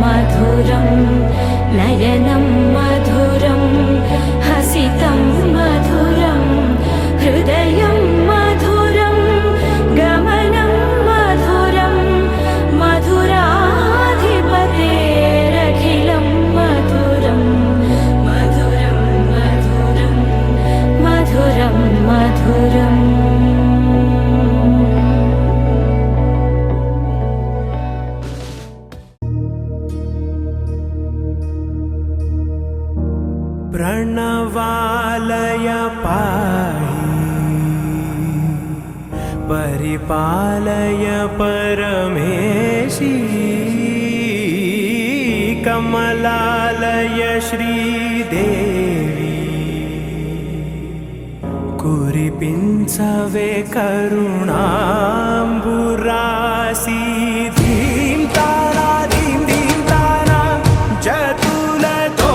मधुरं नयनं मधुरं हसितं मधुरं हृदयं मधुरं गमनं मधुरं मधुराधिपतेरखिलं मधुरं मधुरं मधुरं मधुरं मधुरम् प्रणवालय पाहि परिपालय परमेशी कमलालय श्रीदेवी कुरिपिंचवे करुणांबुरासी धीं तारा धीं धीं तारा जतुलतो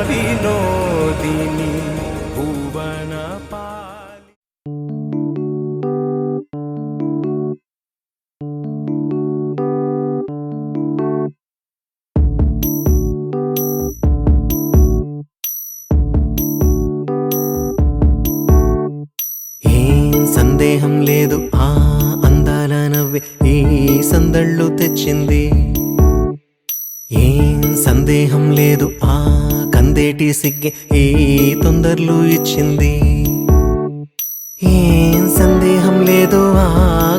వినోదిని భువన పాలి ఏం సందేహం లేదు ఆ అందాల నవ్వే ఈ సందళ్ళు తెచ్చింది ఏం సందేహం లేదు ఆ కందేటి సిగ్గే ఈ తొందరలు ఇచ్చింది ఏం సందేహం లేదు ఆ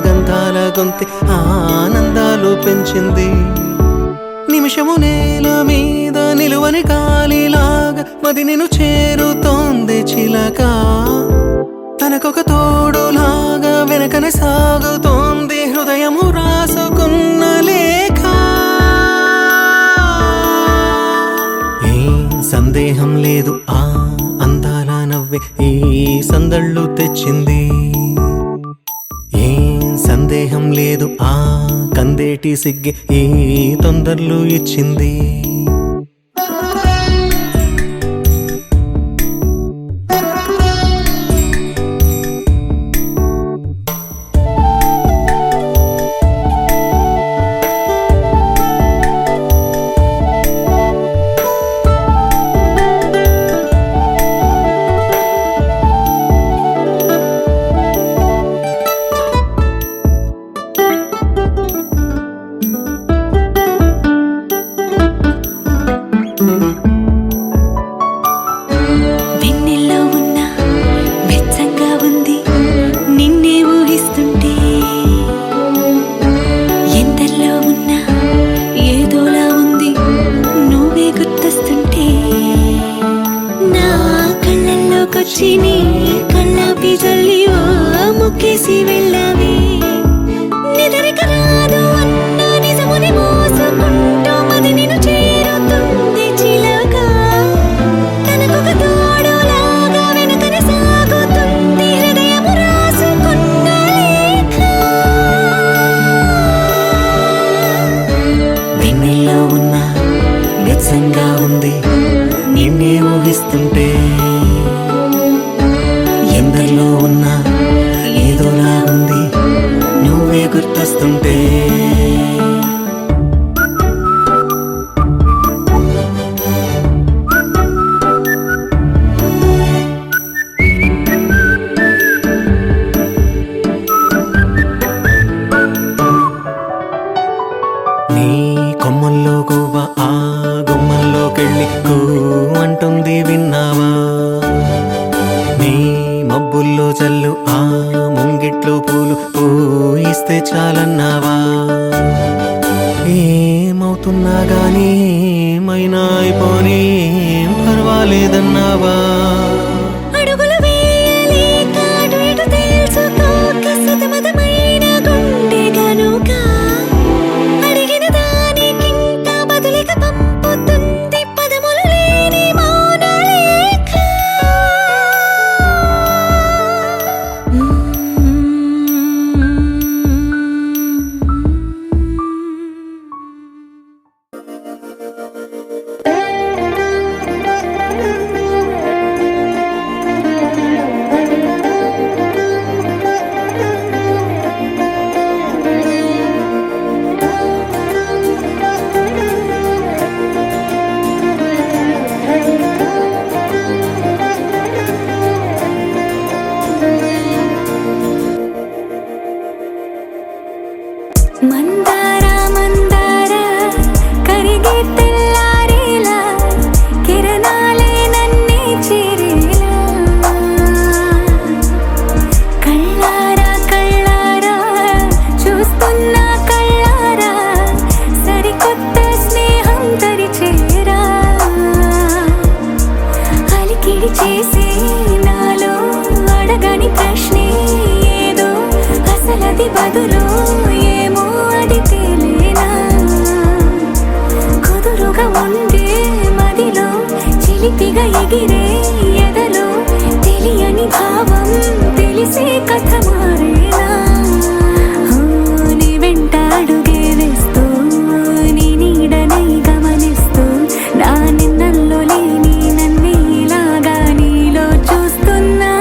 గంధాల గొంతె ఆనందాలు పెంచింది నిమిషము నేల మీద నిలువని కాలిలాగా మది నిన్ను చేరుతోంది చిలక తనకొక తోడులాగా వెనకనే సాగుతోంది హృదయము రాసుకున్న లేఖ సందేహం లేదు ఆ అందాల నవ్వే ఈ సందళ్ళు తెచ్చింది ఏం సందేహం లేదు ఆ కందేటి సిగ్గే ఈ తొందరలు ఇచ్చింది చిని కళ్ళాపి జల్లి ముక్కేసి వెళ్ళావి నిదరిక రాదు అన్న నిజముని మోసుకుంటూ మది నిన్ను చేరుతుంది చిలక తనకొక తోడులాగా వెనకనే సాగుతుంది హృదయము రాసుకున్న లేఖ వెన్నెల్లో ఉన్న వెచ్చంగా ఉంది నిన్నే ఊహిస్తుంటే ఎందరిలో ఉన్నా ఏదోలా ఉంది నువ్వే గుర్తొస్తుంటే నీ కొమ్మల్లో గువ్వ ఆ గుమ్మల్లోకెళ్ళి కూ అంటుంది విన్నావా నీ మబ్బుల్లో చల్లు ఆ ముంగిట్లో పూలు పూయిస్తే చాలన్నావా ఏమవుతున్నా గానీ ఏమైనా అయిపోనీ ఏం పర్వాలేదన్నావా అడుగులు వేయలేక అటు ఇటు తెలుసుకోక సతమతమైన గుండె గనుక అడిగిన దానికింత బదులిక పంపుతుంది పదములు లేని మౌన లేఖ బదులు ఏమో అది తేలేనా కుదురుగా ఉండే మదిలో చిలిపిగా ఎగిరే ఎదలో తెలియని భావం తెలిసే కథ మారేనా నీ వెంట అడుగే వేస్తూ నీ నీడనై గమనిస్తూ నా నిన్నల్లో లేని నన్నే ఇలాగా నీలో చూస్తున్నా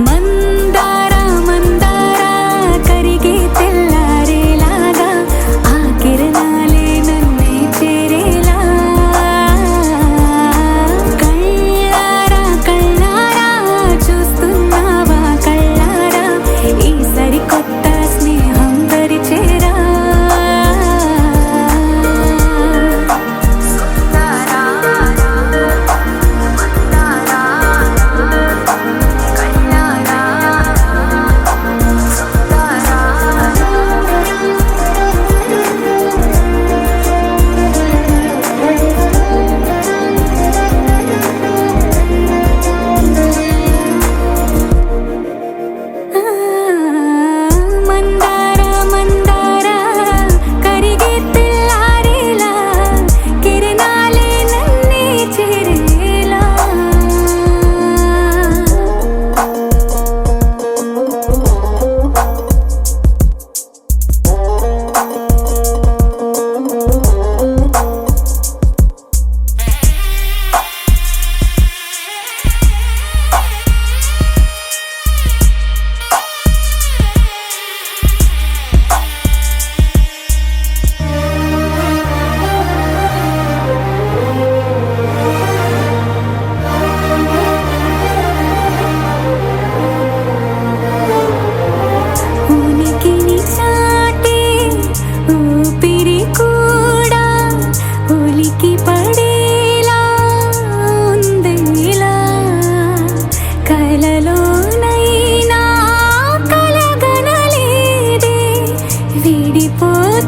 మందారా మందారా కరిగే తెల్లారేలాగా ఆ కిరణాలే నన్నే చేరేలా కళ్ళారా కళ్ళారా చూస్తున్నావా కళ్ళారా ఈ సరికొత్త స్నేహం దరిచేరా మందారా మందారా కరిగే తెల్లారేలా కిరణాలే నన్నే చేరేలా ఉనికిని చాటే ఊపిరి కూడా ఉలికి పడేలా ఉందేలా కలలోనైనా కలగనలేదే విడిపోతుందని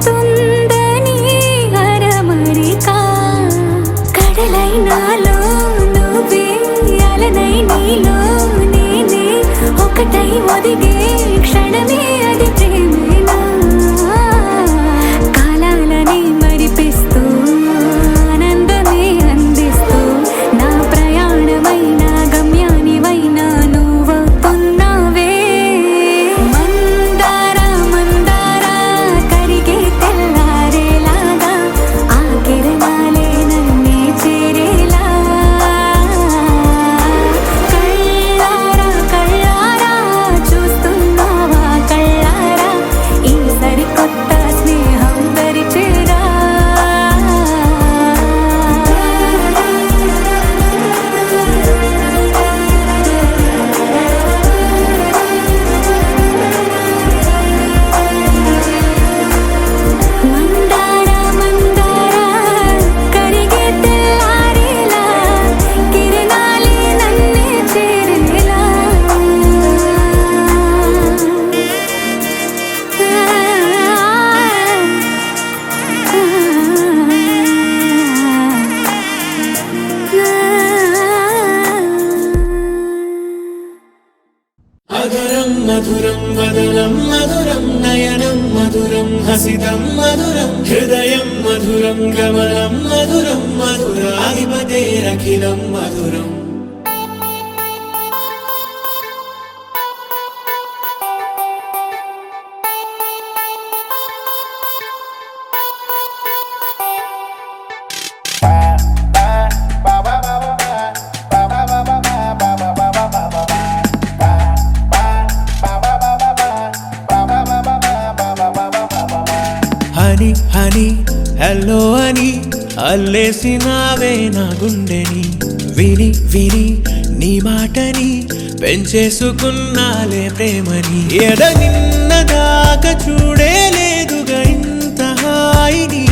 అరమరిక కడలైనాలో నువ్వే అలనై నీలో నేనే ఒకటై ఒదిగే క్షణమే అది ప్రేమేనా కాలాలని మరిపిస్తూ ఆనందమే అందిస్తూ నా ప్రయాణమైన గమ్యానివైన నువ్వవుతున్నావే మందారా మందారా కరిగే తెల్లారేలాగా ఆ కిరణాలే నన్నే చేరేలా కళ్ళారా కళ్ళారా చూస్తున్నావా కళ్ళారా ఈ సరికొత్త స్నేహం దరిచేరా మందారా మందారా కరిగే తెల్లారేలా కిరణాలే నన్నే చేరేలా అధరం మధురం వదనం మధురం నయనం మధురం హసితం మధురం హృదయం మధురం గమనం మధురం మధురాధిపతేరఖిలం మధురం హని హని హలో అని అల్లేసినావే నా గుండెని విని విని నీ మాటని పెంచేసుకున్నాలే ప్రేమని ఎడ నిన్నదాకా చూడలేదుగా ఇంత హాయిని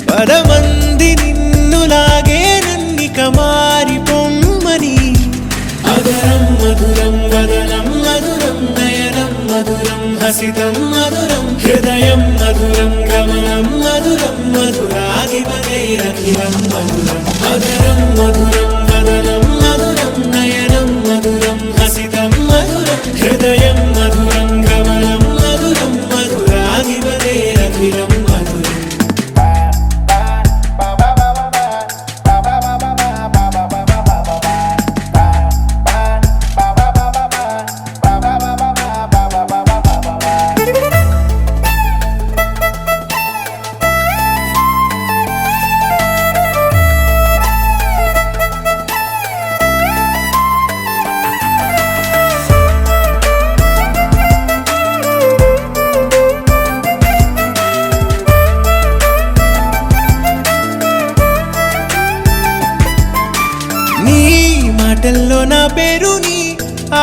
పదమంది నిన్నులాగే నన్నిక మారి పొమ్మని అదరం మధురం వదనం మధురం నయనం మధురం హసితం మధురం హృదయం మధురం గమనం మధురం మధురాధిపతైరఖిలం మధురం అదరం మధురం వదనం మధురం నయనం మధురం హసితం మధురం హృదయం మధురం గమనం మధురం ఆ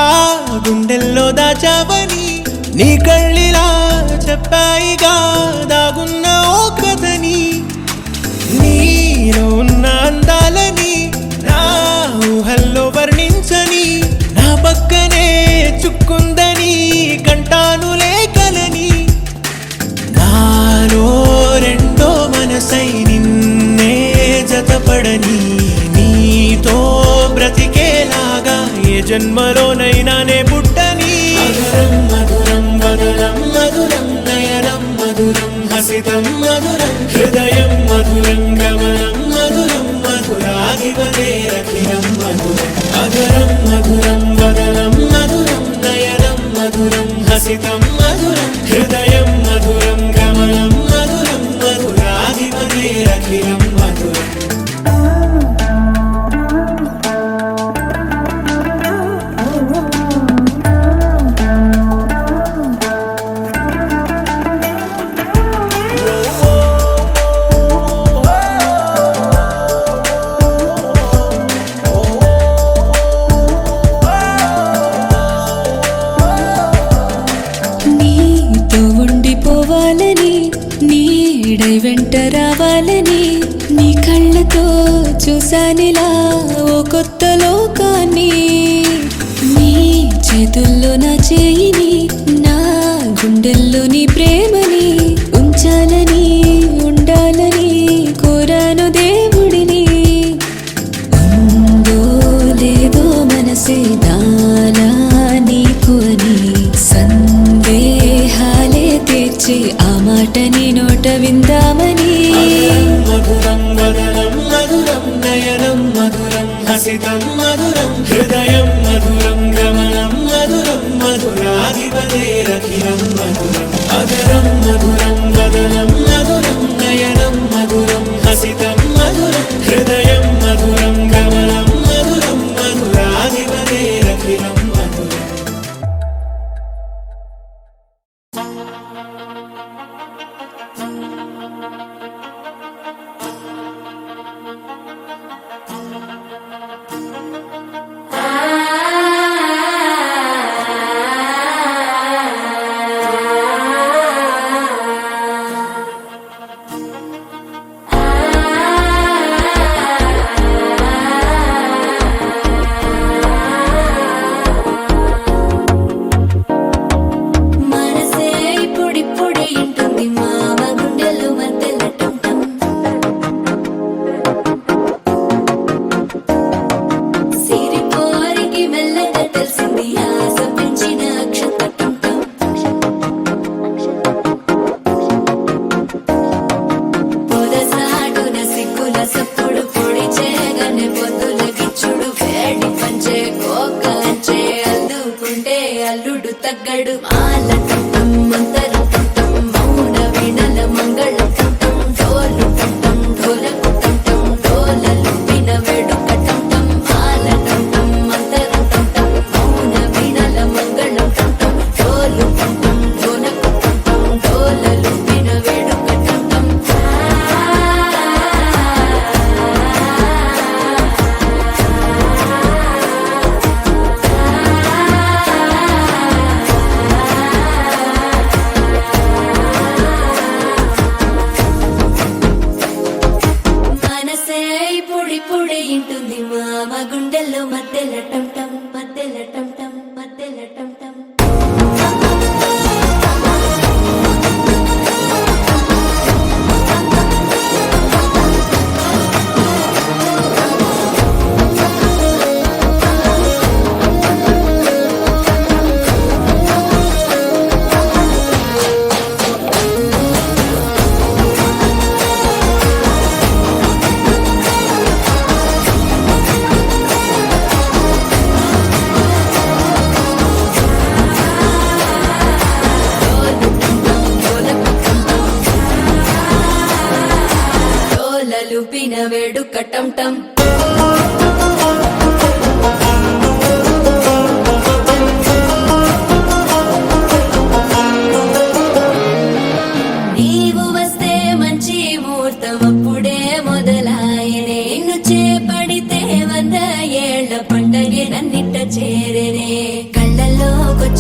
గుండెల్లో దాచావని నీ కళ్ళిలా చెప్పాయిగా దాగున్న ఓ కథని నీలో ఉన్న అందాలని నా ఊహల్లో వర్ణించని నా పక్కనే చుక్కుందని కంటాను లేఖలని నాలో రెండో మనసై నిన్నే జతపడని నీతో బ్రతికేలాగా ఏ జన్మలోనైనా నే పుట్టని మధురం మధురం మధురం నయనం మధురం హసితం మధురం హృదయం మధురం గమనం మధురం మధురాధిపతేరఖిలం మధురం అగరం మధురం వదనం మధురం నయనం మధురం హసితం మధురం హృదయం మధురం గమనం మధురం మధురాధిపతేరఖిలం మధురం నీతో ఉండిపోవాలని నీడై వెంట రావాలని నీ కళ్ళతో చూసానిలా ఓ కొత్త లోకాన్ని నీ చేతుల్లో నా చేయిని నా గుండెల్లో నీ ప్రేమని ఉంచాలని ఉండాలని కోరాను దేవుడిని ఉందో లేదో మనసే దానా నీకు అని సందేహాలే తీర్చి ఆ మాట నీ నోట విందామని మధురం వదనం మధురం నయనం మధురం హసితం మధురం హృదయం మధురం గమనం మధురం మధురాధిపతేరఖిలం మధురం అగరం మధురం వదనం మధురం నయనం మధురం హసితం మధురం హృదయం మధురం గమనం మధురం మధురాధిపతేరఖిలం మధురం మనసే ఇప్పుడిప్పుడే ఇంటుంది మామ గుండెలు మధ్యలో టంటం సిరిపోరికి మెల్లగా తెలిసింది ఆశ పెంచిన అక్షత టంటం పొదసాటున సిగ్గుల సప్పుడు పొడి చేయగానే పొద్దుల గిచ్చుడు వేడి పంచే కోకంచే అల్లుకుంటే అల్లుడు తగ్గడు మాల టంటం మంతరు టంటం మౌన వినల మంగళ టంటం డోలు టంటం ఢోలకు టంటం డోలలు విన వేడుక టంటం మాల టంటం మంతరు టంటం మౌన వినల మంగళ టంటం డోలు టంటం ఢోలకు టంటం డోలలు విన వేడుక టంటం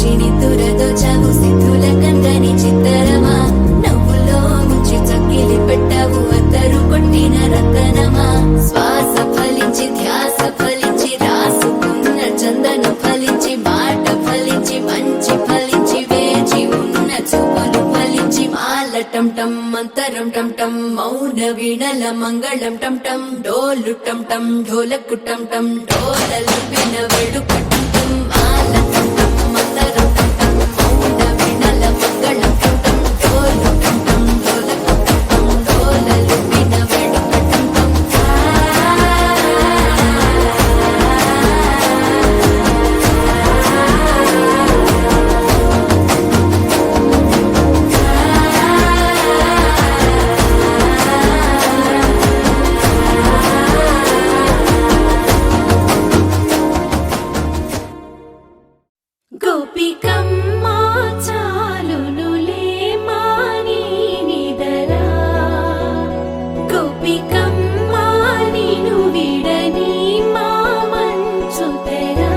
వచ్చి నిద్దురదోచావు సిద్ధుల కందని చిత్తరమా నవ్వులో ముంచి చక్కిలి పెట్టావు అద్దరు కొట్టిన రతనమా శ్వాస ఫలించి ధ్యాస ఫలించి రాసుకున్న చందను ఫలించి మాట ఫలించి మంచి ఫలించి వేచి ఉన్న చూపులు ఫలించి మాల టం టం మంతరం టం టం మౌన వీణల మంగళం టం టం డోలు టం టం ఢోలకు టం టం డోలలు విన వెడుక టం టం మాల టం టం మంతరం టం టం మౌన వీణల మంగళం టం టం డోలు టం టం ఢోలకు టం టం డోలలు విన వెడుక టం టం గోపికమ్మా చాలునులే మాని నిదరా గోపికమ్మా నిను విడని మా మంచు తెరా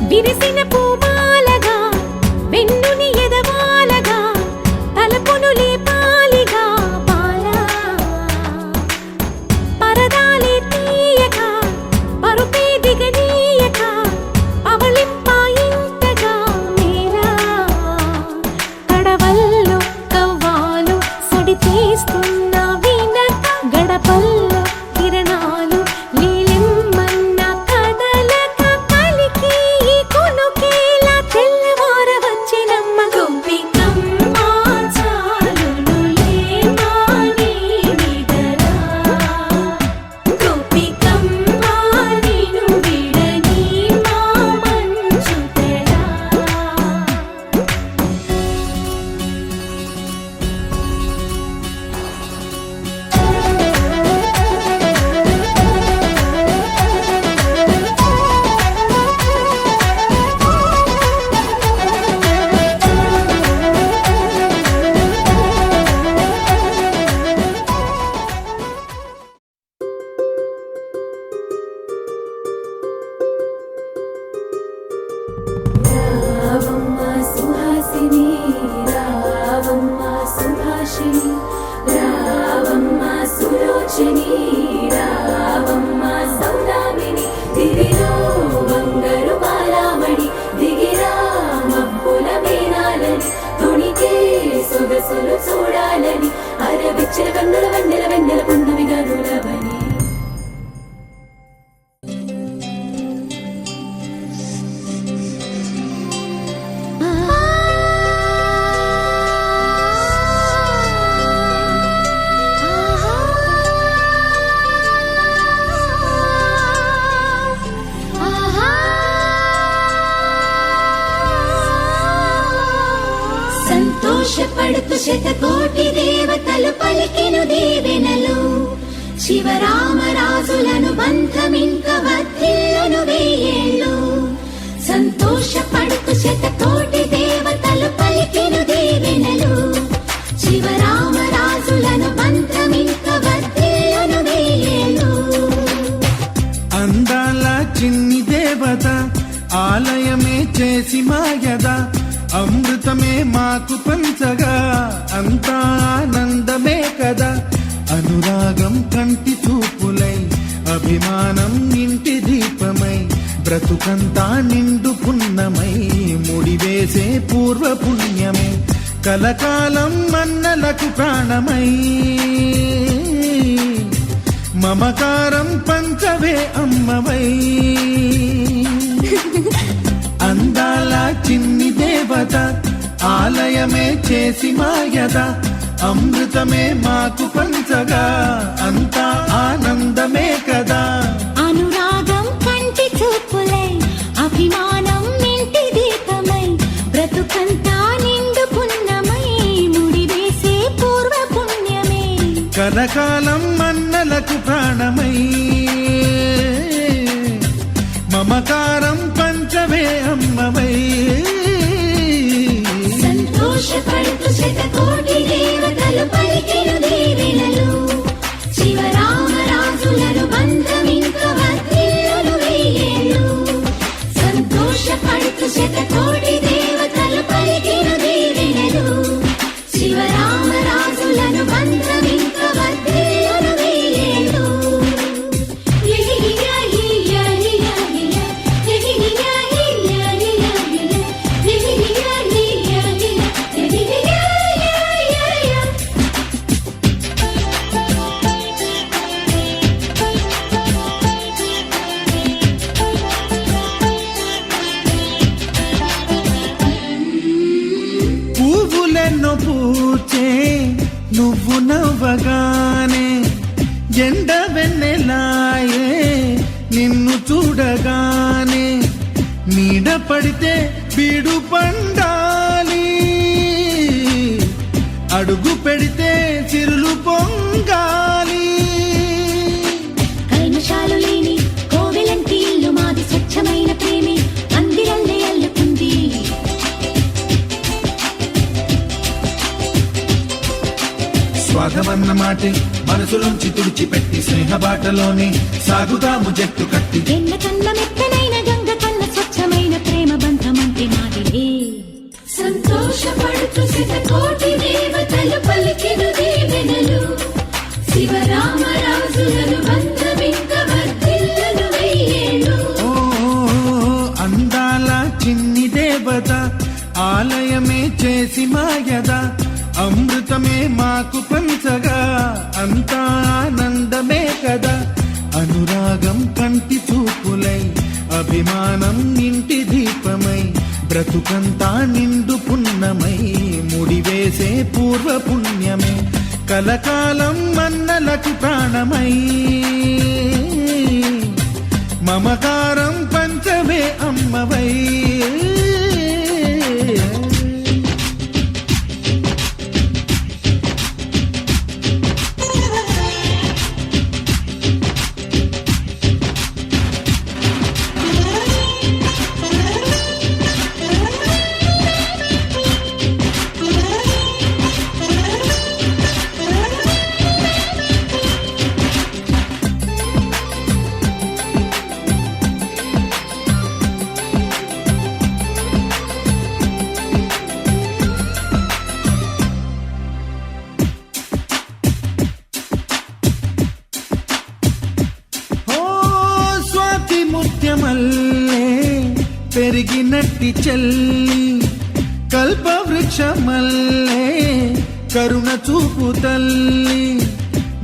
విరిసిన పూమాలగా వెన్నుని ఎదవాలగా తలపును లేపాలిగా బాలా పరదాలే తీయక పరుపే దిగనీయక పవళింపాయింతగా మేరా కడవల్లో కవ్వాలు సడి తీస్తున్న వినక గడపల్లో కిరణాలు నీలిమ్మన్న కదలక కలికి కొనుకేలా తెల్లవార వచ్చినమ్మ గోపికమ్మ చాలునులే మాని నిదరా గోపికమ్మా నిను విడని మా మంచు తెరా రావమ్మ సుహాసిని రావమ్మ సుభాషిణి రావమ్మ సులోచని రావమ్మ సౌదామిని దివిలో బంగారు బాలామణి దిగిరా మబ్బుల మేనాలని తుణికే సొగసులు చూడాలని అరవిచ్చల కన్నుల వెన్నెల వెన్నెల పున్నమి గనులవని సంతోషపడుతూ శతకోటి దేవతలు పలికెను దీవెనలు శివరామరాజులను బంధమింక వర్ధిల్లును వెయ్యేళ్ళు సంతోషపడుతూ శతకోటి దేవతలు పలికెను దీవెనలు శివరామరాజులను బంధమింక వర్ధిల్లును వెయ్యేళ్ళు అందాల చిన్ని దేవత ఆలయమే చేసి మాయద అమృతమే మాకు పంచగా అంతా ఆనందమే కదా అనురాగం కంటి చూపులై అభిమానం ఇంటి దీపమై బ్రతుకంతా నిండు పున్నమై ముడివేసే పూర్వ పుణ్యమే కలకాలం మన్నలకు ప్రాణమై మమకారం పంచవే అమ్మవై అందాల చిన్ని దేవత ఆలయమే చేసి మాయద అమృతమే మాకు పంచగా అంతా ఆనందమే కదా అనురాగం కంటి చూపులై అభిమానం ఇంటి దీపమై బ్రతుకంతా నిండు పున్నమై ముడివేసే పూర్వ పుణ్యమే కలకాలం మన్నలకు ప్రాణమై మమకారం పంచవే అమ్మవై సంతోషపడుతూ శతకోటి దేవతలు పలికెను దీవెనలు శివరామరాజులను ఎండ వెన్నెలాయే నిన్ను చూడగానే, నీడ పడితే బీడు పండాలి, అడుగు పెడితే చిరులు పొంగాలి. కల్మషాలు లేని కోవెలంటి ఇల్లు మాది, స్వచ్ఛమైన ప్రేమి అందిరల్లే అల్లుకుంది. స్వాగమన్న మాటే మనసులోంచి తుడిచిపెట్టి, స్నేహబాటలోనే సాగుతాము జట్టు కట్టి. ఎన్న కన్న మెత్తనైన గంగ కన్న స్వచ్ఛమైన ప్రేమ బంధమంటే మాదిలే. సంతోషపడుతూ శతకోటి దేవతలు పలికిన దీవెనలు, శివరామరాజులను బంధమింక వర్ధిల్లును వెయ్యేళ్ళు. ఓ అందాల చిన్ని దేవత, ఆలయమే చేసి మాయద, అమృతమే మాకు పంచగా అంతా ఆనందమే కదా. అనురాగం కంటి చూపులై, అభిమానం ఇంటి దీపమై, బ్రతుకంతా నిండు పున్నమై, ముడివేసే పూర్వ పుణ్యమే కలకాలం మన్నలకు ప్రాణమై. మమకారం పంచమే అమ్మవై. ముత్యమల్లే పెరిగినట్టి చెల్లి, కల్పవృక్షమల్లే కరుణ చూపు తల్లి.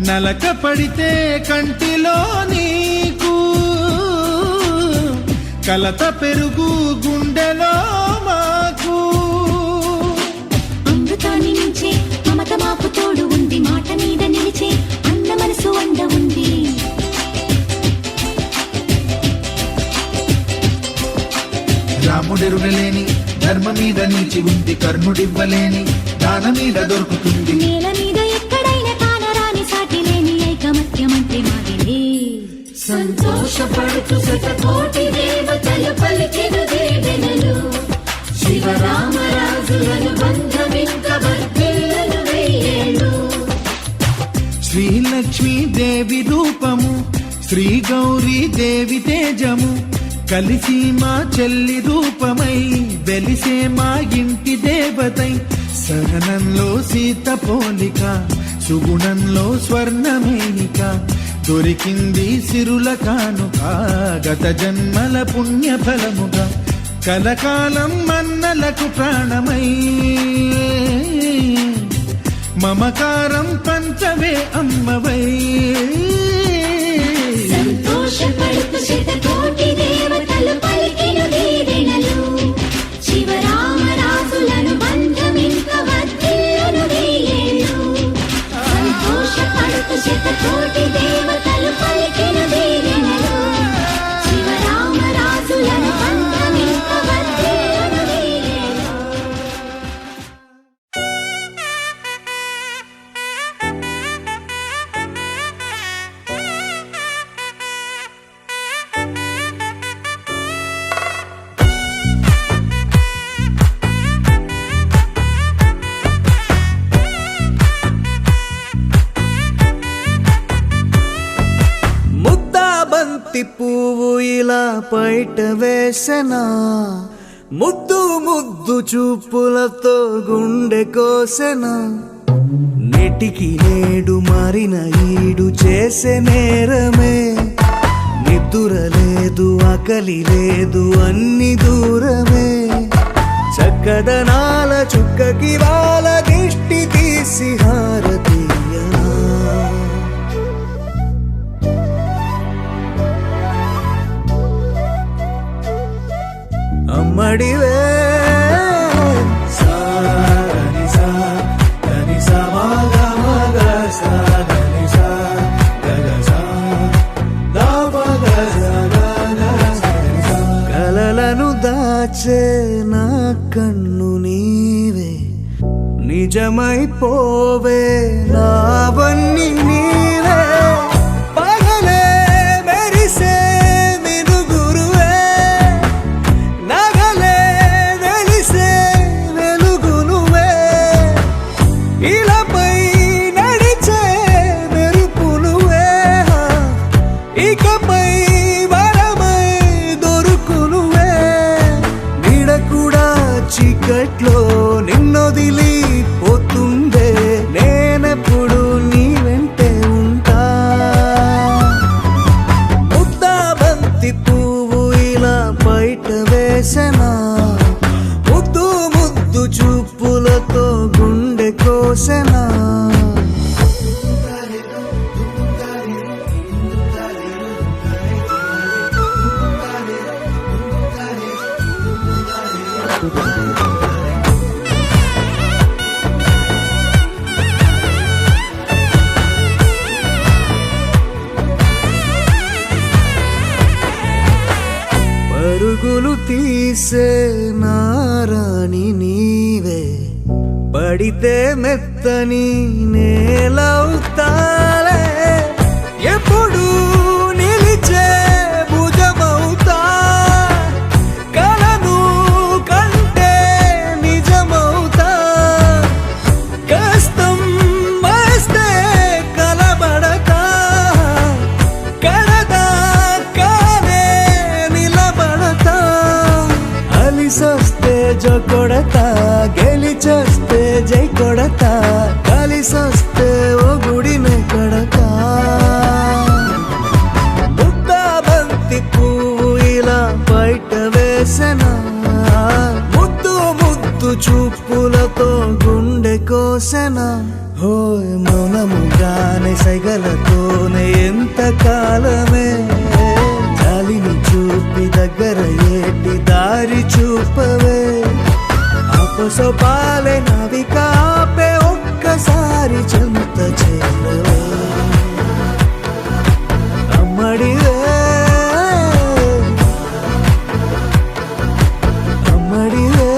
నలక పడితే కంటిలో నీకు, కలత పెరుగు గుండెలో మాకు. అమృతాన్ని మించే మమత మాకు తోడు ఉంది, మాట మీద నిలిచే అన్న మనసు అండ ఉంది. రాముడెరుగలేని ధర్మ మీద నిలిచి ఉంది, కర్ణుడివ్వలేని దాన మీద దొరుకుతుంది. నేల మీద ఎక్కడైనా కానరాని సాటి లేని ఐకమత్యమంటే మాదిలే. సంతోషపడుతూ శతకోటి దేవతలు పలికిన దీవెనలు, శివరామరాజులను బంధమింక వర్ధిల్లును వెయ్యేళ్ళు. శ్రీలక్ష్మీ దేవి రూపము, శ్రీ గౌరీ దేవి తేజము, కలిసి మా చెల్లి రూపమై వెలిసే మా ఇంటి దేవతై. సహనంలో సీత పోలిక, సుగుణంలో స్వర్ణమేనిక, దొరికింది సిరుల కానుక గత జన్మల పుణ్య ఫలముగా. కలకాలం మన్నలకు ప్రాణమై, మమకారం పంచవే అమ్మవై. సంతోషపడుతూ శతకోటి దేవతలు పలికిన దీవెనలు, శివరామరాజులను బంధమింక వర్ధిల్లును వెయ్యేళ్ళు. సంతోషపడుతూ శతకోటి దేవతలు పలికిన దీవెనలు, శివరామరాజులను బంధమింక వర్ధిల్లును వెయ్యేళ్ళు. బంతి పువ్వు ఇలా బయట వేసెనా, ముద్దు ముద్దు చూపులతో గుండె కోసెనా. నెటికి నేడు మారిన ఈడు చేసే నేరమే, నిద్ర లేదు ఆకలి లేదు అన్ని దూరమే. చక్కదనాల చుక్కకి వాళ్ళ దిష్టి తీసి హారతీయనా. అమ్మడివే సాని సా గని సా మగ మగ సా గని సా గగ నిజమైపోవే నావన్నీ నీవే పగలే మెరిసే మినుగురువే నగలే వెలిసే వెలుగు నువ్వే ఇలాపై నడిచే మెరుపు నువ్వే ఇకపై వరమై దొరుకు నువ్వే నీడ కూడా చీకట్లో నిన్నొదిలి పోతుందే నేనెప్పుడు నీ వెంటే ఉంటా ముద్దా బంతి పువ్వు ఇలా బయట వేసెనా ముద్దు ముద్దు చూపులతో గుండె కోసెనా పరుగులు తీసే నారాణి నీవే పడితే మెత్తని నేలవుతాలే ఎప్పుడు నిలిచే భుజమవుతా కలను కంటే నిజమవుతా కష్టం వస్తే కలబడతా కడదా కానే నిలబడతా అలిసొస్తే జో కొడతా గెలిచొస్తే జై కొడతా కలిసొస్తే ఓ గుడినే కడతా ముద్దా బంతి పువ్వు ఇలా బయట వేసెనా ముద్దు ముద్దు చూపులతో గుండె కోసెనా హోయ్ మౌనముగానే సైగలతోనే ఎంత కాలమే జాలిని చూపి దగ్గర ఏటి దారి చూపవే అపసోపాలే నవికాపే ఒక్కసారి చెంత చేరవే అమ్మడివే అమ్మడివే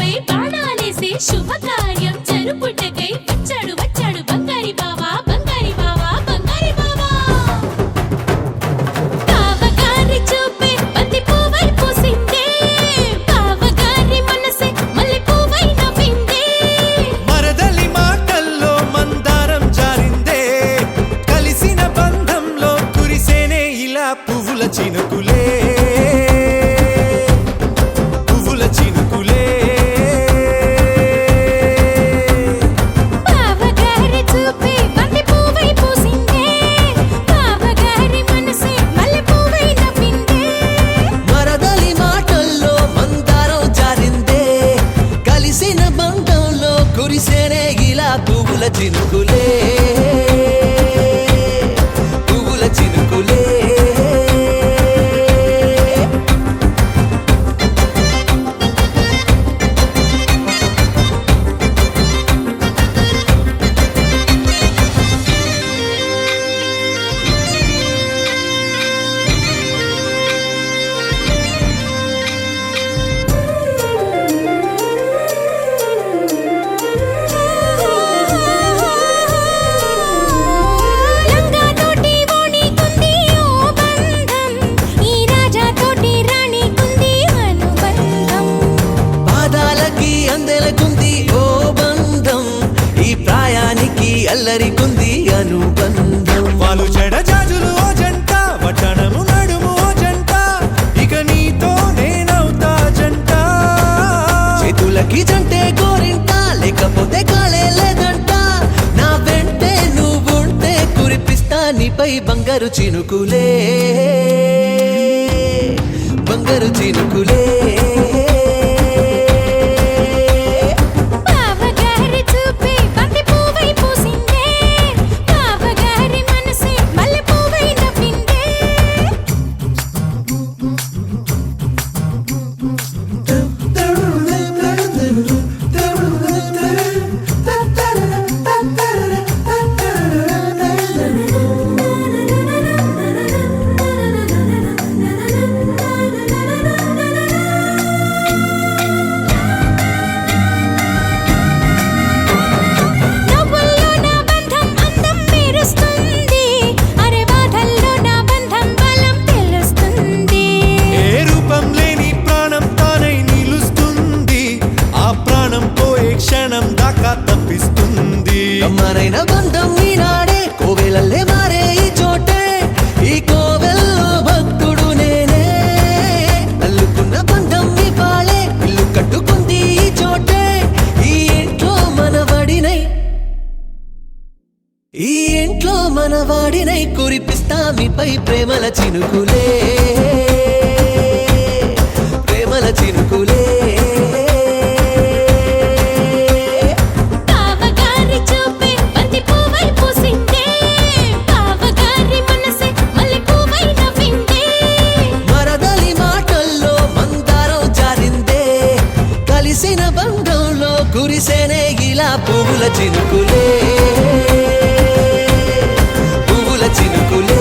పుట్టకై బాణాలేసే శుభకార్యం జరుపుటకై వచ్చాడు వచ్చాడు బంగారి బావా బంగారి బావా బంగారి బావా బావగారి చూపే బంతి పువ్వై పూసిందే బావగారి మనసే మల్లె పువ్వై నవ్విందే మరదలి మాటల్లో మందారం జారిందే కలిసిన బంధంలో కురిసేనే ఇలా పువ్వుల చినుకులే పువ్వుల చినుకులే బావగారి చూపే బంతి పువ్వై పూసిందే బావగారి మనసే మల్లె పువ్వై నవ్విందే మరదలి మాటల్లో మందారం జారిందే కలిసిన బంధంలో కురిసేనే ఇలా పువ్వుల చినుకులే పువ్వుల చినుకులే లంగా తోటి ఓణి కుంది ఓ బంధం ఈ రాజా తోటి రాణి కుంది అనుబంధం పాదాలకి అందెలకుంది ఓ బంధం ఈ ప్రాయానికి అల్లరికుంది అనుబంధం వాళ్ళు చెడజాజులు ఓ జంట వటనము నడుము ఓ జంట ఇక నీతో నేనవుతా జంట చేతులకి జంటే గోరింట లేకపోతే కాలే లేదంట నా వెంటే నువ్వుంటే కురిపిస్తా నీపై బంగారు చినుకులే బంగారు చినుకులే బావగారి చూపే బంతి పువ్వై పూసిందే బావగారి మనసే మల్లె పువ్వై నవ్విందే నవ్వుల్లో నా బంధం అందం మెరుస్తుంది అరే బాధల్లో నా బంధం బలం తెలుస్తుంది ఏ రూపం లేని ప్రాణం తానై నిలుస్తుంది ఆ ప్రాణం పోయే క్షణం దాకా తప్పిస్తుంది అమ్మరైన బంధం ఈనాడే కోవెలల్లే మారే ఈ చోటే ఈ కోవెల్లో భక్తుడు నేనే అల్లుకున్న బంధం ఈ పాళే ఇల్లు కట్టుకుంది ఈ చోటే ఈ ఇంట్లో మనవడినై ఈ ఇంట్లో మనవాడినై కురిపిస్తా మీపై ప్రేమల చినుకులే ప్రేమల చినుకులే బావగారి చూపే బంతి పువ్వై పూసిందే బావగారి మనసే మల్లె పువ్వై నవ్విందే మరదలి మాటల్లో మందారం జారిందే కలిసిన బంధంలో కురిసేనే ఇలా పువ్వుల చినుకులే పువ్వుల చినుకులే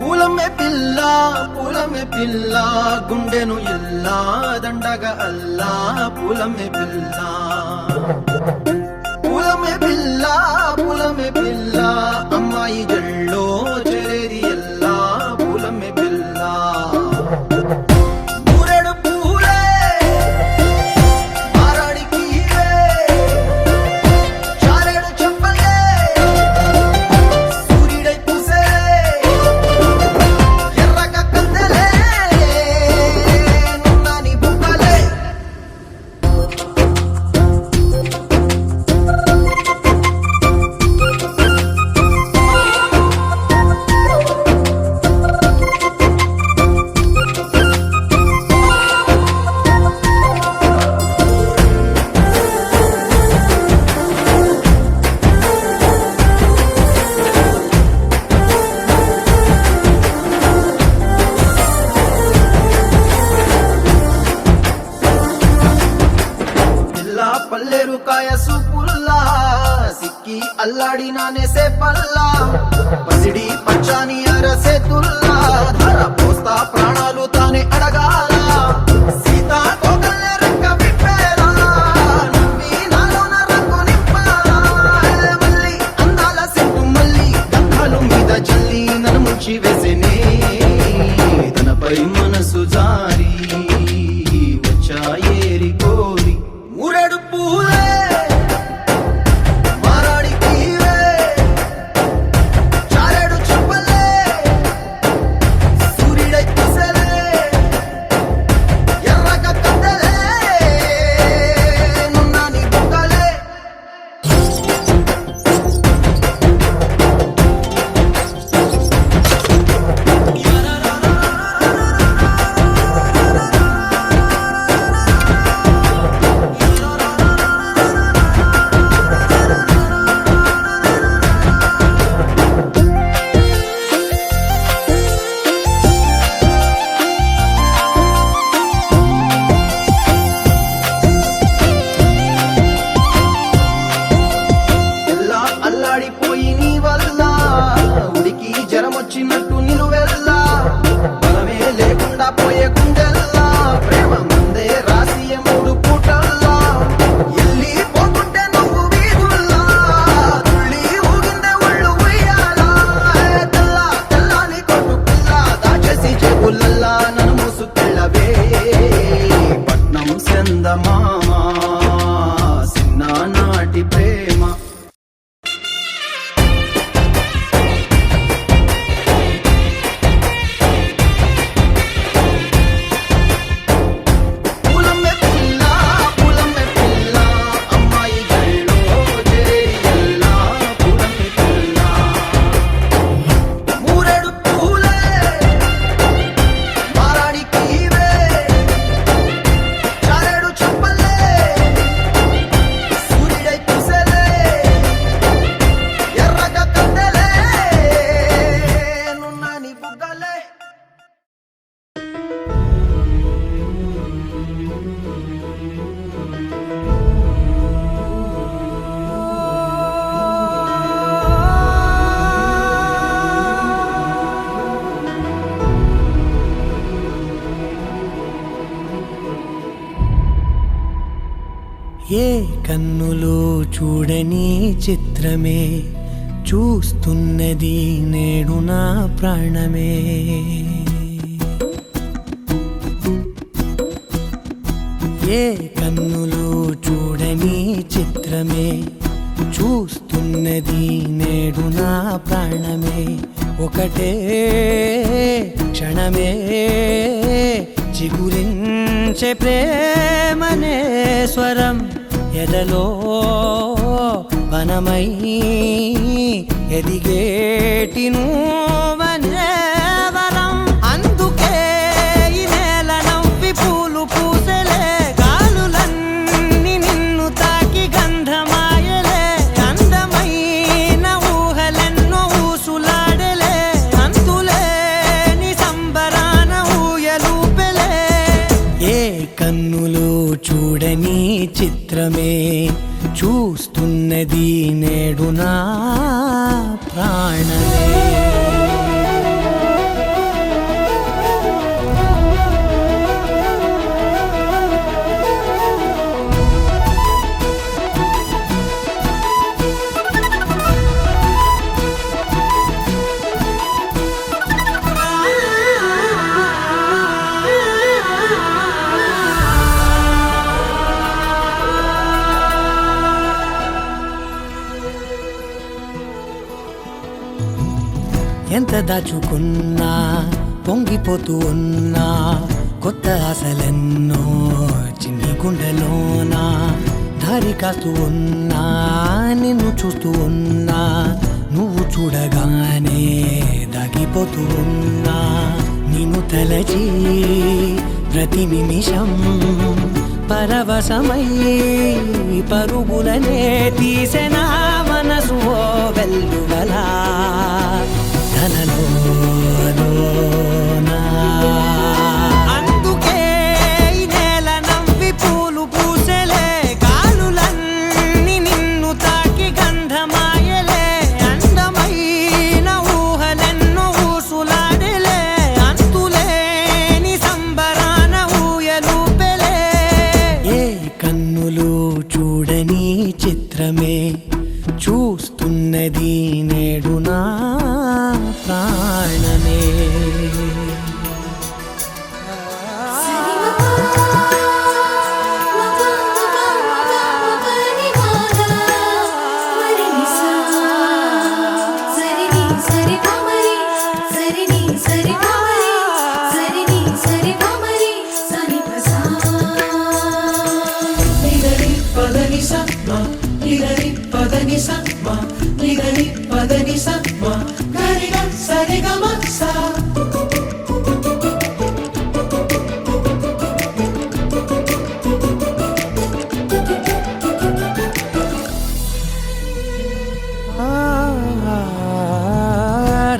పూలమే పిల్ల గుండెను ఇల్లా దండగ అల్లా పూలమే పిల్ల అమ్మాయి జల్లో చెరేది ఎల్లా పూలమే పిల్ల మూరెడు పూలే మారాడికి చారెడు చెప్పలే సూర్యుడై పూసే ఎర్రగ కందలే నున్నాని బుక్కలే పల్లేరు కాయ సూపుల్లా సిక్కి అల్లాడి నానేసే పల్లా పసిడి పచ్చాని అరసే తుల్లా ధర పోస్తా ప్రాణాలు తానే అడగాల సీతా కోకల్లే రెక్క విప్పేలా నవ్వి నాలోన రంగు నింపాలా మళ్ళీ అందాల సిగ్గు మళ్ళీ గంధాలు మీద జల్లి నన్ను ముంచి వేసేనే తనపై మనసు జారి వచ్చాయేరి కోరి మూరెడు పూలే మారాడికి చారెడు చెప్పలే సూర్యుడై పూసలే ఎర్రగ కందలే నున్నాని బుక్కలే ఎల్లా అల్లాడిపోయి నీ వల్ల ఉడికి జరమొచ్చినట్టు నిలువెల్లా బలమే లేకుండా పోయే గుండెల్లా ప్రేమ ముందే రాసి మూడు పూటల్లా ఎల్లి పోతుంటే నువ్వు వీధుల్లా తుళ్ళి ఊగిందే ఒళ్ళు ఉయ్యాలా తెల్లని కొట్టు పిల్ల దాచేసి చెవులల్లా నన్ను మూసుకెళ్ళవే పట్నం చందమామ చిన్ననాటి ప్రేమ పూలమ్మే పిల్ల అమ్మాయి జల్లో చెరియల్లా పూలమ్మే పిల్ల మూరెడు పూలే మారాడికి చారెడు చెప్పలే సూర్యుడై పూసలే ఎర్రగ కందలే నున్నాని బుగ్గలే ఏ కన్నులు చూడని చిత్రమే చూస్తున్నది నేడు నా ప్రాణమే ఏ కన్నులు చూడని చిత్రమే చూస్తున్నది నేడు నా ప్రాణమే ఒకటే క్షణమే చిగురించే ప్రేమనే స్వరం ఎదలో వనమై ఎదిగేటి నువ్వనే వరం అందుకే ఈ నేల నవ్వి పూలు పూసలే గాలులన్నీ నిన్ను తాకి గంధమాయలే అందమైన ఊహలెన్నో ఊసులాడలే అంతులేని సంబరాన ఊయలూపెలే ఏ కన్నులు చూడని చిత్రమే చూస్తున్నది నేడు నా ప్రాణమే దాచుకున్నా పొంగిపోతూ ఉన్నా కొత్త ఆశలెన్నో చిన్ని గుండెలోనా దారి కాస్తూ ఉన్నా నిన్ను చూస్తూ ఉన్నా నువ్వు చూడగానే దాగిపోతూ ఉన్నా నిన్ను తలచి ప్రతి నిమిషం పరవశమై పరుగులనే తీసెనా మనసు ఓ వెల్లువలా ధనలోనా అందుకే ఈ నేల నవ్వి పూలు పూసెలే కాలులన్నీ నిన్ను తాకి గంధమాయలే అందమైన ఊహలెన్నో ఊసులాడలే అంతులేని సంబరాన ఊయలూపెలే ఏ కన్నులు చూడని చిత్రమే చూస్తున్నది నేడు నా ప్రాణమే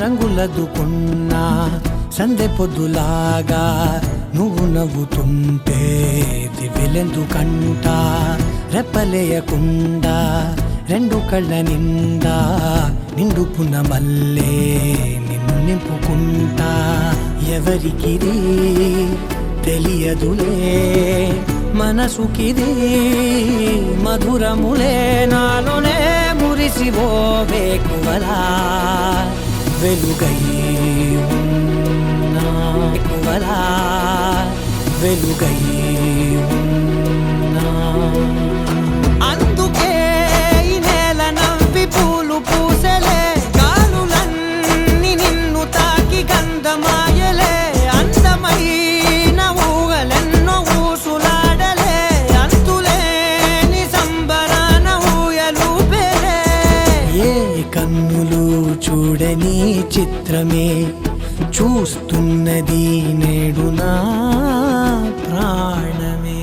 రంగులదుకున్నా సందె పొద్దులాగా నువ్వు నవ్వుతుంటే దివ్వెలెందుకంట రెప్పలేయకుండా రెండు కళ్ళ నిండా నిండుకున్న మల్లే నిన్ను నింపుకుంటా ఎవరికిది తెలియదులే మనసుకిది మధురములే నాలోనే మురిసివో వేకువలా వెలుగై ఉన్నా వేకువలా వెలుగై ఉన్నా అందుకే ఈ నేల నవ్వి పూలు పూసెలే గాలులన్నీ నిన్ను తాకి గంధమాయలే అందమైన ఊహలెన్నో ఊసులాడలే అంతులేని సంబరాన ఊయలూపెలే ఏ కన్నులు చూడని చిత్రమే చూస్తున్నది నేడు నా ప్రాణమే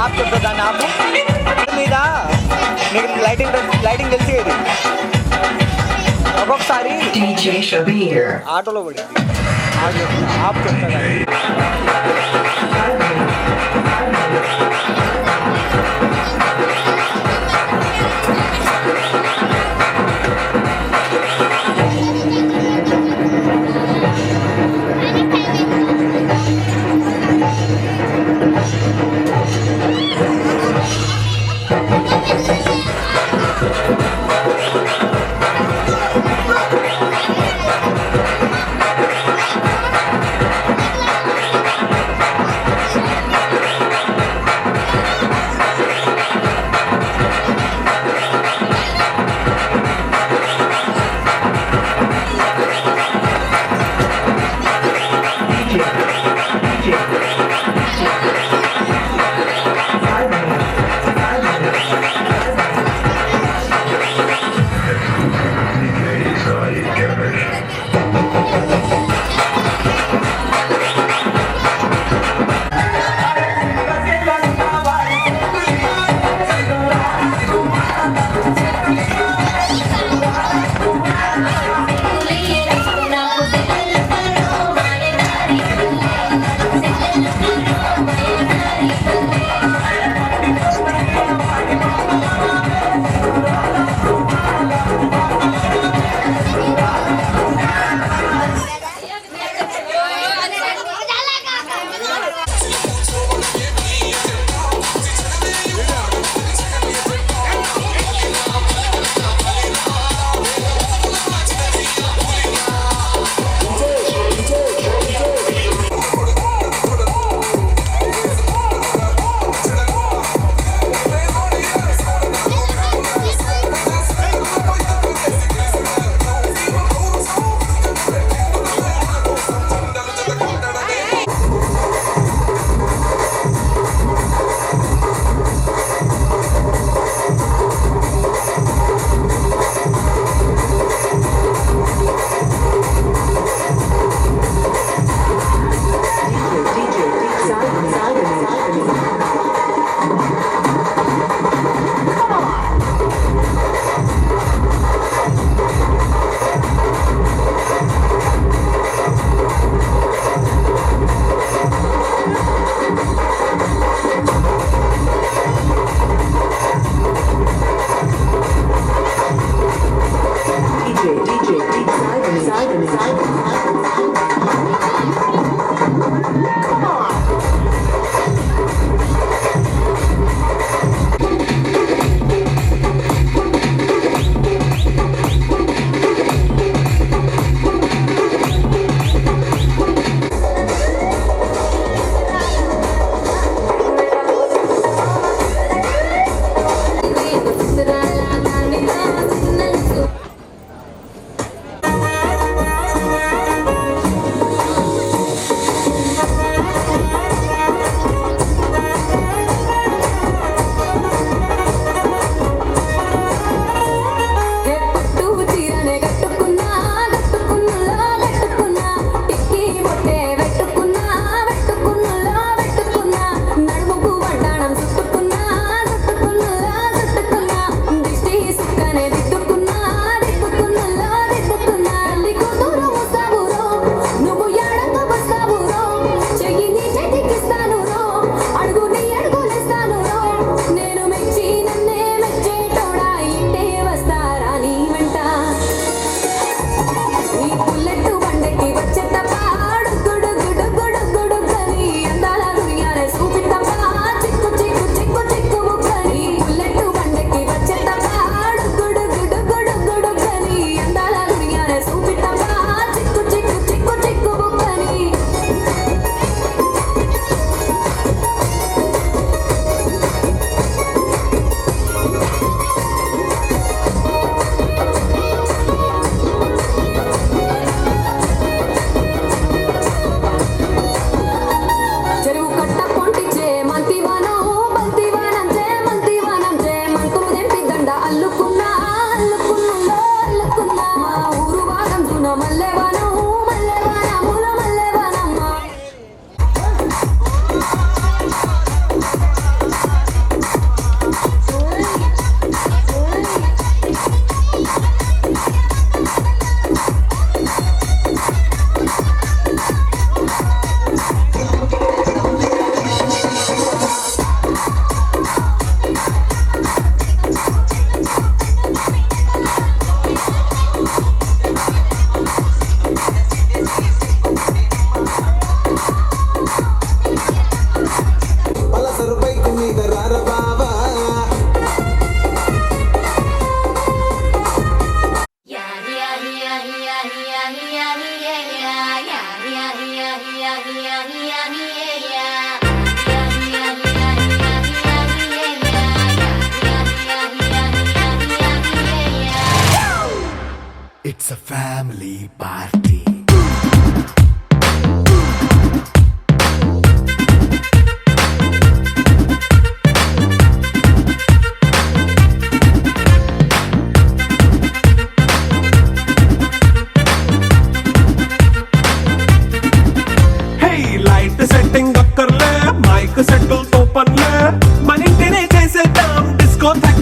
ఆప్ చెప్తా దాన్ని ఆపు మీద నీకు లైటింగ్ తెలిసేది ఒక్కొక్కసారి ఆటోలో పడింది ఆప్ చెప్తా దాన్ని.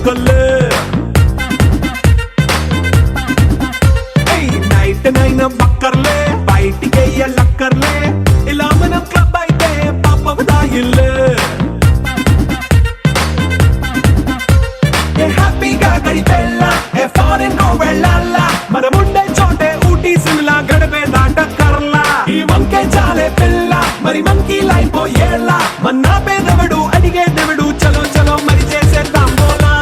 బుగ్గల్లే నైట్ నైన్ బక్కర్లే బయటికెయ్యలక్కర్లే ఇలా మనం క్లబ్ అయితే పాపవదా ఇల్లే హ్యాపీగా గడిపెళ్ళ ఏ ఫారెన్ నో వెళ్ళాల మనముండే చోటే ఊటీ సిమ్లా గడిపే దాటక్కర్లా ఈ వంకే చాలే పిల్ల మరి మంకీ లైఫ్ పోయేళ్ళ మన్నా పేదవడు అడిగేదెవడు చలో చలో మరి చేసేద్దాం బోలా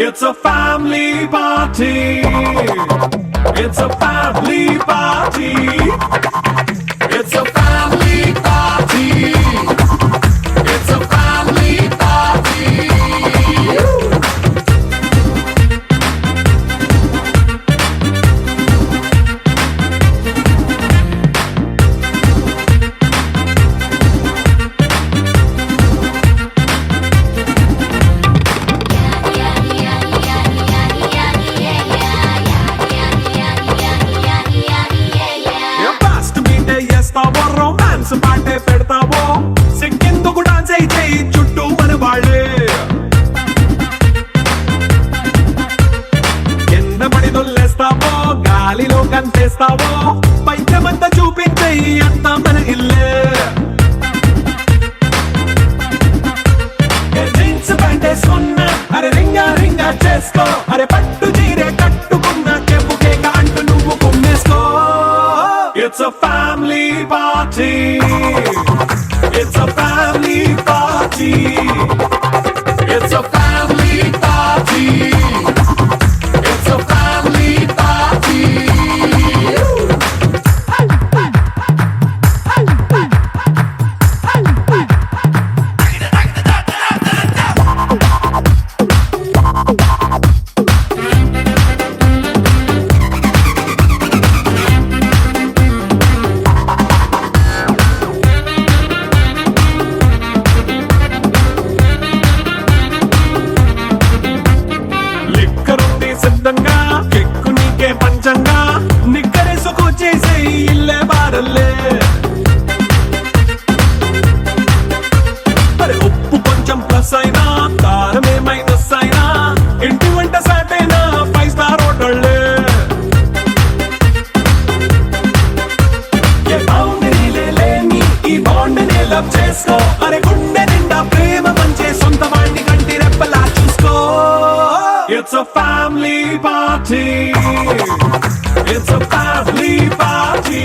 It's a family party It's a family party It's a family party It's a family party fast మీటే చేస్తావో రొమాన్స్ పాటే పెడతావో సిక్కిందుకు డాన్స్ అయి చేయి చుట్టూ మన వాళ్ళే కింద పడి దొల్లేస్తావో గాలిలో కంటేస్తావో పైచమంతా చూపించేయి అంతా మన ఇల్లే జీన్స్ ప్యాంట్ వేసుకున్నా అరే రింగా రింగా చేసుకో అరే పట్టు చీరే కట్టుకున్నా చెప్పు కేక అంటూ నువ్వు కుమ్మేసుకో It's a family party It's a family party It's a family party It's a family party లిక్కరుంది సిద్ధంగా కెక్కు నీకే పంచంగా నిక్కరేసుకు చేసే ఇల్లే బారల్లే మరి ఉప్పు కొంచెం ప్లస్ అయినా కారమే మైనస్ అయినా ఇంటి వంట సాటైనా 5 స్టార్ హోటళ్ళే ఏ బౌండరీలే లేని ఈ బాండ్ని లవ్ చేసుకో అరే గుండె నిండా ప్రేమ మంచే సొంత వాణ్ణి కంటి రెప్పలా చూసుకో It's a family party It's a family party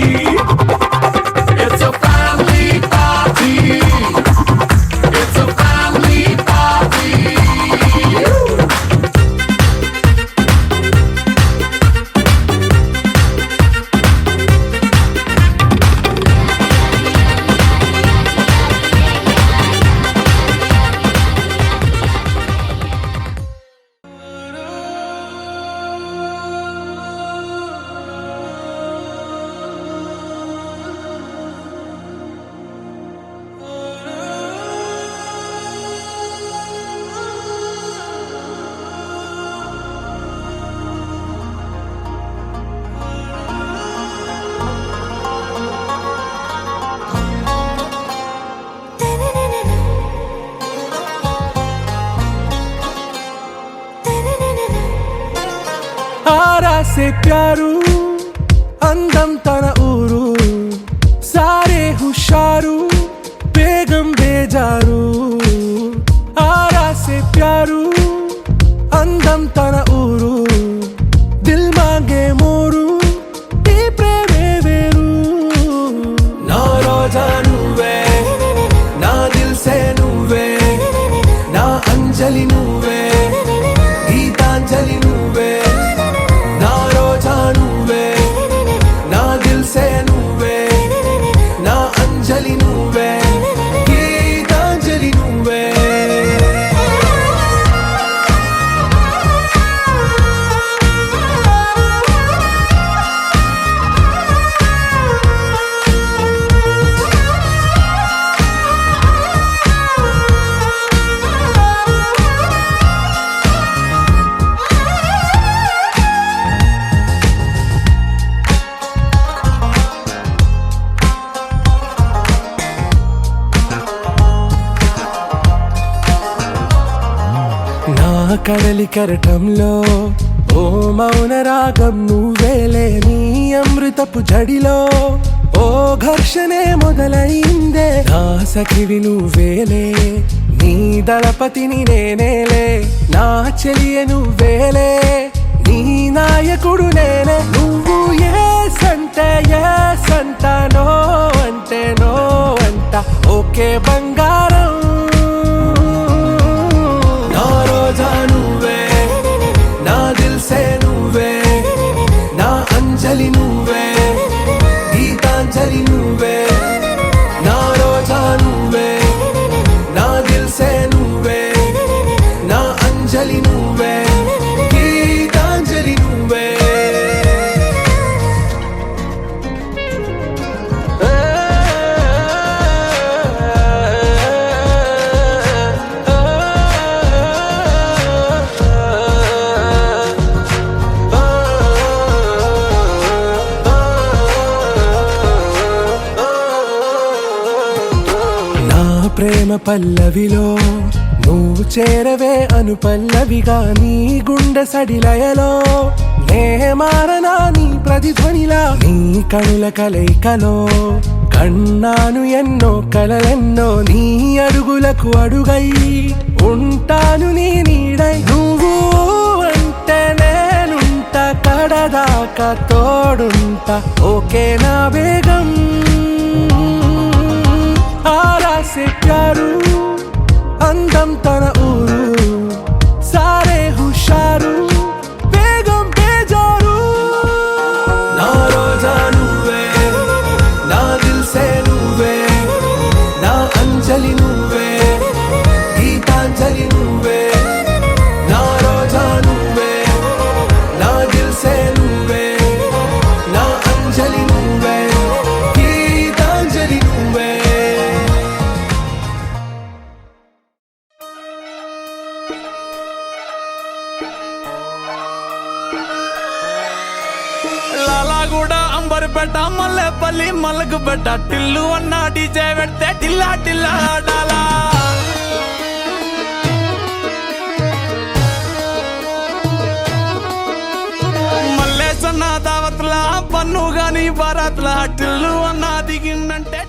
It's a family party It's a family party आरा से प्यारू అందం తన ఊరు సారే హుషారు బేగం బేజారు ఆరా సే ప్యారు అందం తన ఊరు దిల్ మాంగే మోరు ఈ ప్రేమే వేరు నా రోజా నువ్వే నా దిల్ సే నువ్వే నా అంజలి నువ్వే గీతాంజలి నువ్వే నా రోజా నువ్వే నా దిల్ సే నువ్వే నా అంజలి నువ్వే గీతాంజలి నువ్వే కడలి కెరటంలో ఓ మౌన రాగం నువ్వేలే, నీ అమృతపు జడిలో ఓ ఘర్షణే మొదలైందే, నా సఖివి నువ్వేలే, నీ దళపతిని నేనేలే, నా చెలియ నువ్వేలే, నీ నాయకుడు నేనే, నువ్వు ఏ సంట నో అంటే నో అంట, ఓకే బంగారం, నా రోజా నువ్వే, నా దిల్సే నువ్వే, నా అంజలి నువ్వే, గీతాంజలి నువ్వే, నా రోజా నువ్వే, నా దిల్సే నువ్వే, నా అంజలి నువ్వే, గీతాంజలి నువ్వే. నా ప్రేమ పల్లవిలో నువ్వు చేరవే అను పల్లవిగా, నీ గుండె సడిలయలో నే మారనా నీ ప్రతిధ్వనిలా, నీ కనుల కలయికలో కన్నాను ఎన్నో కలలెన్నో, నీ అడుగులకు అడుగై ఉంటాను నీ నీడై, నువ్వు అంటే నేనుంట కడదాకా తోడుంటా, ఓకే నా బేగం, ఆరా से प्यारू అందం తన ఊరు, సారే హుషారు బేగం బేజారు, నా రోజా నువ్వే, నా దిల్సే నువ్వే, నా అంజలి నువ్వే, గీతాంజలి నువ్వే, నా రోజా నువ్వే, నా దిల్సే నువ్వే, నా అంజలి నువ్వే, గీతాంజలి నువ్వే. లాలాగూడ అంబర్పేట మల్లెపల్లి మలకపేట టిల్లు అన్న డీజే పెడితే టిల్లా టిల్లా ఆడాలా, మల్లేసన్న దావత్ల పన్ను గాని బారాత్ల టిల్లు అన్న దిగిందంటే